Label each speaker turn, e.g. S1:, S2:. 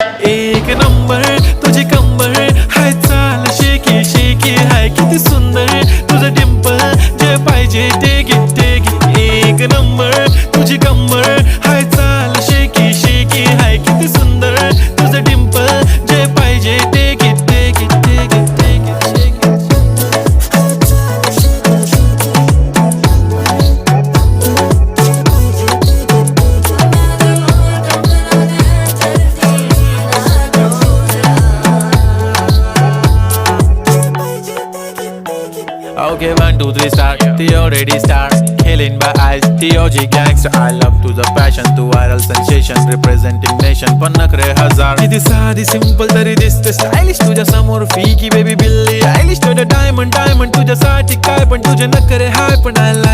S1: एक नंबर तुझी कंबर हाय, चाल शेकी शेकी हाय, किती सुंदर तुझं डिंपल, जे पाहिजे ते घे ते घे. एक नंबर तुझी कंबर हाय, चाल शेकी शेकी हाय, किती सुंदर तुझं डिंपल, जे पाहिजे ते घे ते घे ते घे ते घे. Okay, 1, 2, 3 start. The already start. Killing by eyes. The OG gangster. I love to the passion, to viral sensation, representing nation. पण नखरे हजार. किती साधी simple तरी दिसते stylish तुझ्या समोर फीकी baby बिल्ली. Stylish to the diamond तुझ्यासाठी काय पण तुझे नखरे हाय पण I like.